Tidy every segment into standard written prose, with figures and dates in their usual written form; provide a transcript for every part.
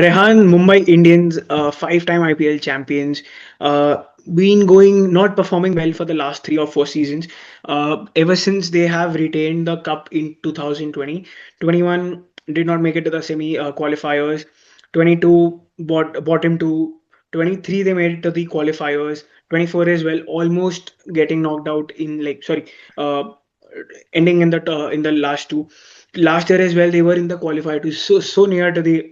Rehan, Mumbai Indians, five-time IPL champions, been going not performing well for the last 3 or 4 seasons. Ever since they have retained the cup in 2020, 21 did not make it to the semi qualifiers. 22 bottom to 23 they made it to the qualifiers. 24 as well, almost getting knocked out in uh, ending in the last two. Last year as well, they were in the qualifier to so near to the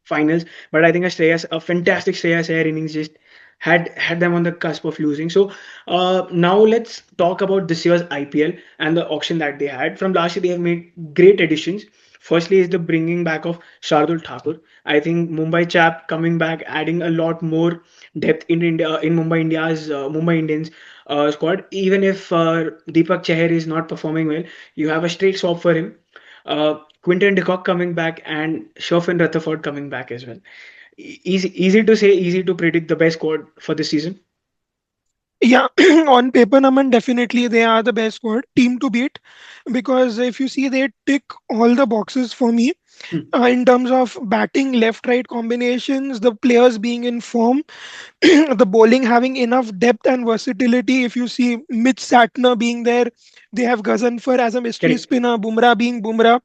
finals. But I think a fantastic Shreyas Iyer innings just had them on the cusp of losing. So now let's talk about this year's IPL and the auction that they had. From last year, they have made great additions. Firstly, is the bringing back of Shardul Thakur. I think Mumbai chap coming back, adding a lot more depth in India in Mumbai Indians squad. Even if Deepak Chahar is not performing well, you have a straight swap for him. Quinton de Kock coming back and Sherfin Rutherford coming back as well. Easy to say, easy to predict the best squad for this season. Yeah, on paper, Naman, definitely they are the best squad team to beat because if you see, they tick all the boxes for me Hmm. in terms of batting, left-right combinations, the players being in form, the bowling having enough depth and versatility. If you see Mitch Satner being there, they have Gazanfar as a mystery Correct. spinner, Bumrah being Bumrah.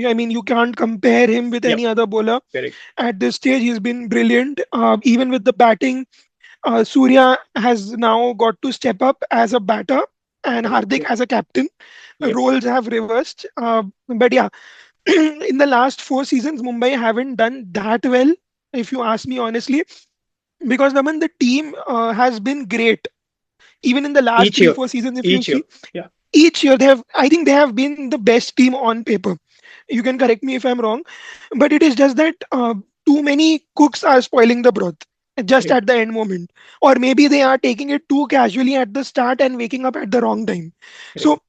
I mean, you can't compare him with any Yep. other bowler. Correct. At this stage, he's been brilliant. Even with the batting, Surya has now got to step up as a batter and Correct. Hardik as a captain. Yep. Roles have reversed. But yeah, in the last 4 seasons, Mumbai haven't done that well, if you ask me honestly, because Naman, the team has been great. Even in the last Each three, year. 4 seasons, if you Each year. see, Yeah. each year I think they have been the best team on paper. You can correct me if I'm wrong, but it is just that too many cooks are spoiling the broth just Correct. at the end moment, or maybe they are taking it too casually at the start and waking up at the wrong time. Correct. So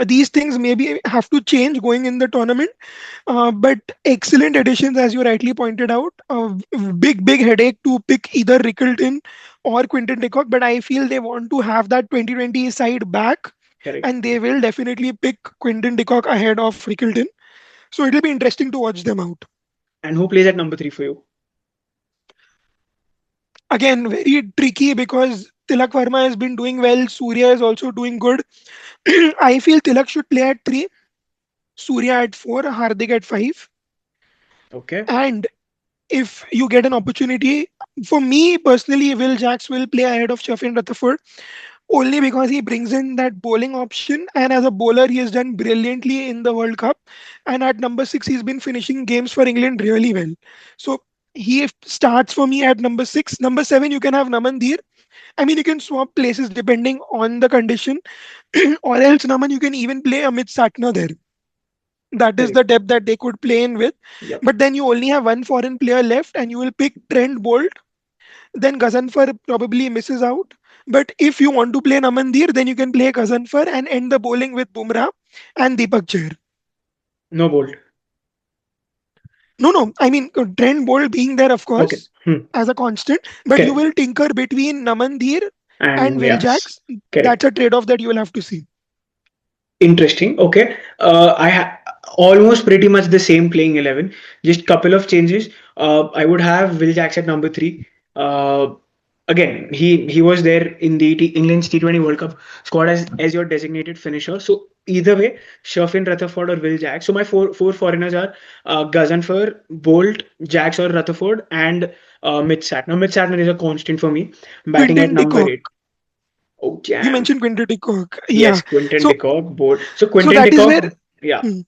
these things maybe have to change going in the tournament. But excellent additions, as you rightly pointed out. Big headache to pick either Rickleton or Quinton de Kock, but I feel they want to have that 2020 side back, Correct. and they will definitely pick Quinton de Kock ahead of Rickleton. So it'll be interesting to watch them out. And who plays at number three for you? Again, very tricky because Tilak Verma has been doing well. Surya is also doing good. I feel Tilak should play at 3, Surya at 4, Hardik at 5. Okay. And if you get an opportunity, for me personally, Will Jacks will play ahead of Shafin Rutherford only because he brings in that bowling option. And as a bowler, he has done brilliantly in the World Cup. And at number 6, he's been finishing games for England really well. So he starts for me at number 6. Number 7, you can have Naman. I mean, you can swap places depending on the condition, or else Naman, you can even play Amit Satna there. That is Correct. the depth that they could play in with. Yep. But then you only have one foreign player left, and you will pick Trent Bolt. Then Gazanfar probably misses out. But if you want to play Namandir, then you can play Gazanfar and end the bowling with Bumrah and Deepak Chair. No bolt. No, no, I mean Trent Bolt being there, of Okay. course, Hmm. as a constant. But you Correct. will tinker between Namandir and And Will yes. Jacks. Correct. That's a trade-off that you will have to see. Interesting. Okay. Almost pretty much the same playing 11. Just couple of changes. I would have Will Jacks at number three. Uh, Again, he was there in the England's T20 World Cup squad as your designated finisher. So either way, Sherfin Rutherford or Will Jacks. So my four foreigners are Gazanfar, Bolt, Jacks or Rutherford, and Mitch Satner. Mitch Satner is a constant for me, batting at Quinton de number Kock. eight. Oh You damn. mentioned Quinton de Kock. Yes, Yeah. Quinton de So Kock, Bolt. So so Quinton de that is Kock, where. yeah. Hmm,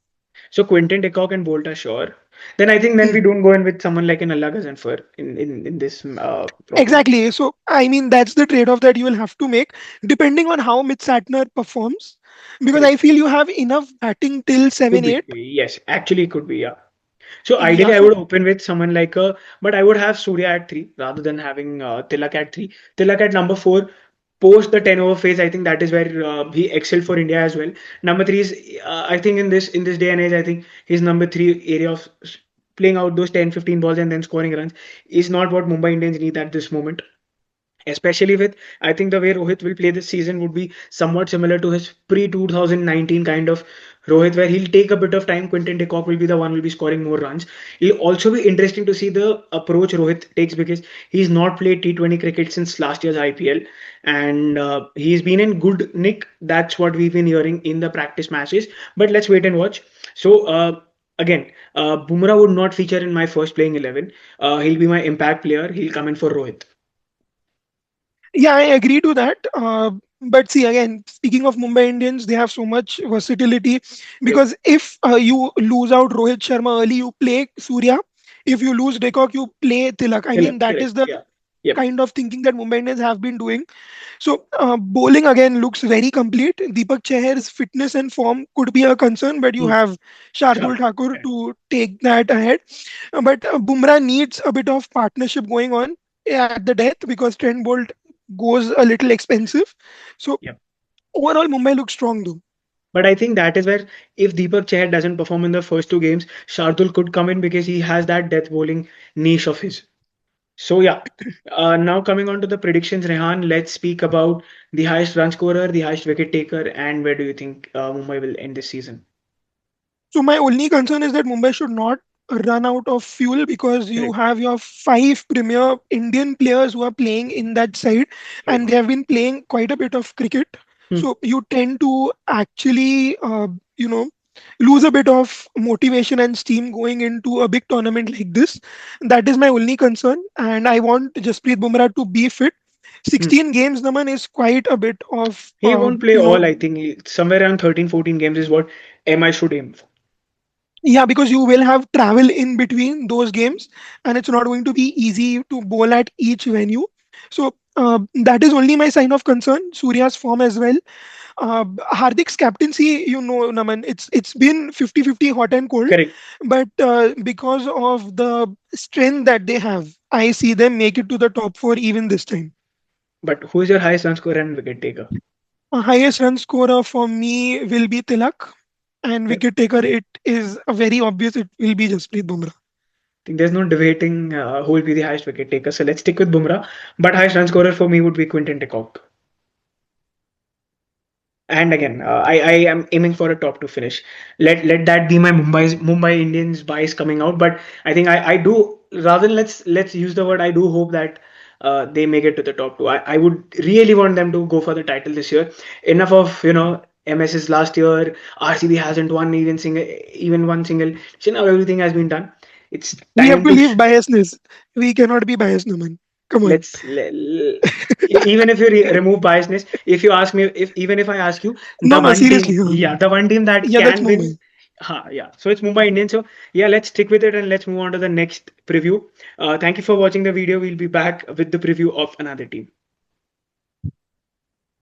So Quinton de Kock and Bolt are sure. Then I think then hmm. we don't go in with someone like an Allah Gazanfar in this problem. Exactly. So, I mean, that's the trade off that you will have to make depending on how Mitch Satner performs. Because I Correct. feel you have enough batting till Could 7 be. 8. Yes, actually it could be, yeah. So Yeah. ideally I So, would open with someone like but I would have Surya at three rather than having Tilak at three. Tilak at number four, post the 10 over phase. I think that is where he excelled for India as well. Number three is, I think in this day and age, I think his number three area of playing out those 10, 15 balls and then scoring runs is not what Mumbai Indians need at this moment. Especially with, I think the way Rohit will play this season would be somewhat similar to his pre 2019 kind of Rohit, where he'll take a bit of time. Quinton de Kock will be the one will be scoring more runs. It'll also be interesting to see the approach Rohit takes because he's not played T20 cricket since last year's IPL, and he's been in good nick. That's what we've been hearing in the practice matches. But let's wait and watch. So. Again, Bumrah would not feature in my first playing 11. He'll be my impact player. He'll come in for Rohit. Yeah, I agree to that. But see, again, speaking of Mumbai Indians, they have so much versatility Yep. because if you lose out Rohit Sharma early, you play Surya. If you lose Dekok, you play Tilak. I mean, that is Correct. the Yeah. Yep. kind of thinking that Mumbai Indians have been doing. So, bowling again looks very complete. Deepak Chahar's fitness and form could be a concern, but you Hmm. have Shardul Sure. Thakur Correct. to take that ahead. But Bumrah needs a bit of partnership going on at the death because Trent Bolt goes a little expensive. So, Yep. overall, Mumbai looks strong though. But I think that is where if Deepak Chahar doesn't perform in the first two games, Shardul could come in because he has that death bowling niche of his. So yeah. Now coming on to the predictions, Rehan, let's speak about the highest run scorer, the highest wicket taker, and where do you think Mumbai will end this season? So my only concern is that Mumbai should not run out of fuel because you Correct. have your five premier Indian players who are playing in that side and Right. they have been playing quite a bit of cricket. Hmm. So you tend to actually, you know, lose a bit of motivation and steam going into a big tournament like this. That is my only concern. And I want Jasprit Bumrah to be fit. Hmm. 16 games, Naman, is quite a bit of, He won't play all, I think. Somewhere around 13, 14 games is what MI should aim for. yeah, because you will have travel in between those games, and it's not going to be easy to bowl at each venue. So that is only my sign of concern. Surya's form as well. Hardik's captaincy, Naman, it's been 50-50 hot and cold, Correct. but because of the strength that they have, I see them make it to the top four even this time. But who is your highest run scorer and wicket taker? Highest run scorer for me will be Tilak, and Yep. wicket taker, it is very obvious it will be Jasprit Bumrah. Think there's no debating who will be the highest wicket taker. So let's stick with Bumrah. But highest run scorer for me would be Quinton de Kock. And again, I am aiming for a top two finish. Let that be my Mumbai Indians bias coming out. But I think I do rather than let's use the word I do hope that they make it to the top two. I would really want them to go for the title this year. Enough of MS's last year. RCB hasn't won even one single. So now everything has been done. It's We have time to to leave biasness. We cannot be biased, Naman. Come on. let's even if you remove biasness, if you ask me, if even if I ask you the No, no, one team, seriously. yeah, the one team that Yeah, that's can win, Mumbai. yeah, so it's Mumbai Indians. So yeah, let's stick with it and let's move on to the next preview. Thank you for watching the video. We'll be back with the preview of another team.